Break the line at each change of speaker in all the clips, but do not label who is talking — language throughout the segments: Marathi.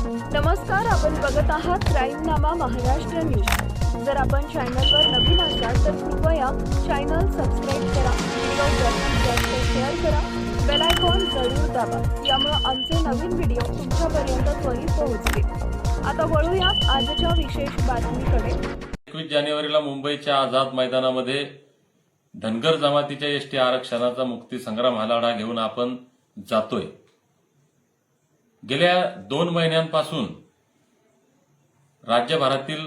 नमस्कार, आपण बघत आहात क्राईमनामा महाराष्ट्र न्यूज। जर आपण चॅनलवर नवीन असाल तर कृपया चॅनल सबस्क्राइब करा, व्हिडिओ जास्तीत जास्त शेअर करा, बेल आयकॉन जरूर दाबा, यामुळे आमचे नवीन व्हिडिओ तुमच्यापर्यंत त्वरित पोहोचतील। आता वळूया आजच्या विशेष बातमीकडे।
21 जानेवारीला मुंबईच्या आझाद मैदानामध्ये धनगर जमातीच्या एसटी आरक्षणाचा मुक्ती संग्राम हा लढा घेऊन आपण जातोय। गेल्या 2 महिन्यांपासून राज्यभरातील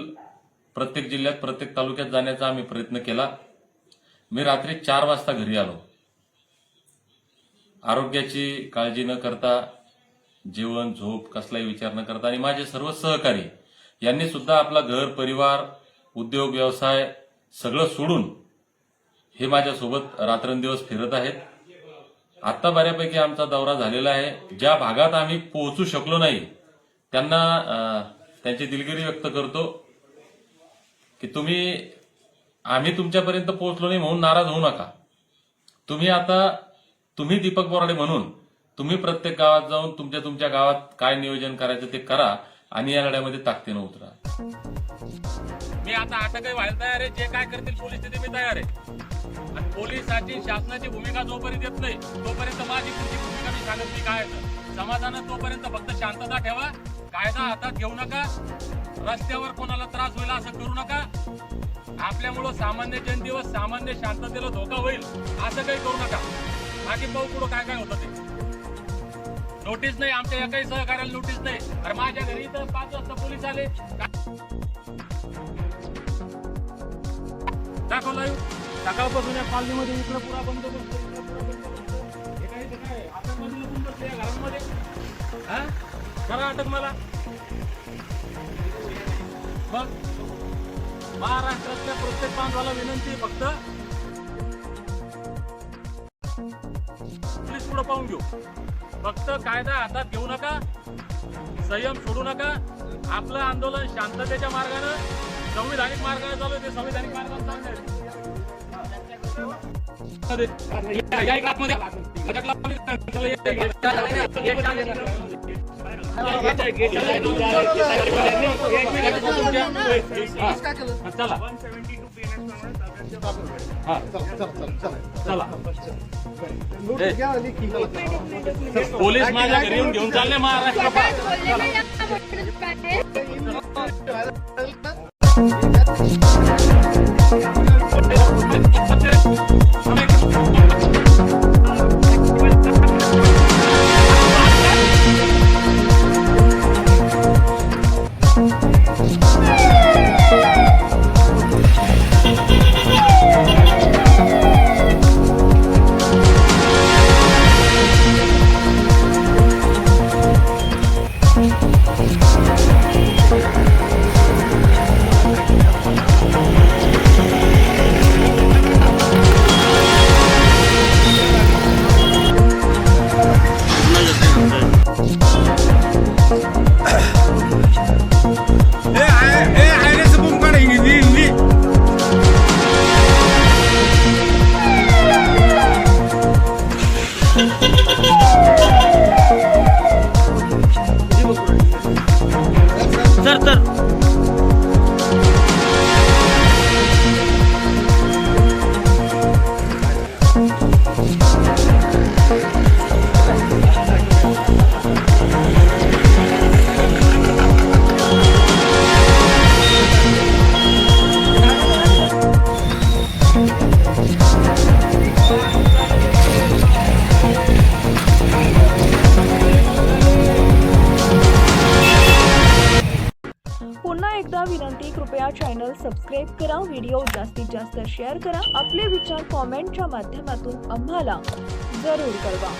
प्रत्येक जिल्ह्यात प्रत्येक तालुक्यात जाण्याचा आम्ही प्रयत्न केला। मी रात्री 4 वाजता घरी आलो। आरोग्याची काळजी न करता, जेवण झोप कसलाही विचार न करता, आणि माझे सर्व सहकारी यांनी सुद्धा आपला घर परिवार उद्योग व्यवसाय सगळं सोडून हे माझ्यासोबत रात्रंदिवस फिरत आहेत। आता बऱ्यापैकी आमचा दौरा झालेला आहे। ज्या भागात आम्ही पोहोचू शकलो नाही त्यांना त्यांची दिलगिरी व्यक्त करतो की आम्ही तुमच्यापर्यंत पोहोचलो नाही म्हणून नाराज होऊ नका। तुम्ही दीपक बोराडे म्हणून तुम्ही प्रत्येक गावात जाऊन तुमच्या गावात काय नियोजन करायचं ते करा आणि या लढ्यामध्ये ताकदीने उतरा।
मी आता अटकही व्हायला तयार आहे। जे काय करतील पोलीस तिथे मी तयार आहे। आणि पोलिसाची शासनाची भूमिका जोपर्यंत येत नाही तोपर्यंत माझी पुढची भूमिका मी सांगत नाही। काय समाधानात तोपर्यंत फक्त शांतता ठेवा, कायदा हातात घेऊ नका, रस्त्यावर कोणाला त्रास होईल असं करू नका। आपल्यामुळे सामान्य जनजीवन सामान्य शांततेला धोका होईल असं काही करू नका। बाकी पाहू पुढे काय काय होतं ते। नोटीस नाही, आमच्या एकाही सहकार्याला नोटीस नाही। अरे माझ्या घरी तर 5 वाजता पोलीस आले, दाखवलं सकाळपासून या कॉलनीमध्ये इकडं पुरा बंदोबस्त, हे काही काय आता लपून बसले या घरांमध्ये। करा अटक मला। बघ, महाराष्ट्रातल्या प्रत्येक बांधवाला विनंती, फक्त पोलीस पुढे पाहून घेऊ। फक्त कायदा हातात घेऊ नका, संयम सोडू नका। आपलं आंदोलन शांततेच्या मार्गाने संविधानिक मार्गाने चालू आहे, ते संविधानिक मार्गाने चालू पोलीस माझ्या घरी येऊन घेऊन चालले महाराष्ट्र।
पुन्हा एकदा विनंती, कृपया चॅनल सबस्क्राइब करा, व्हिडिओ जास्तीत जास्त शेअर करा, आपले विचार कॉमेंटच्या माध्यमातून आम्हाला जरूर कळवा।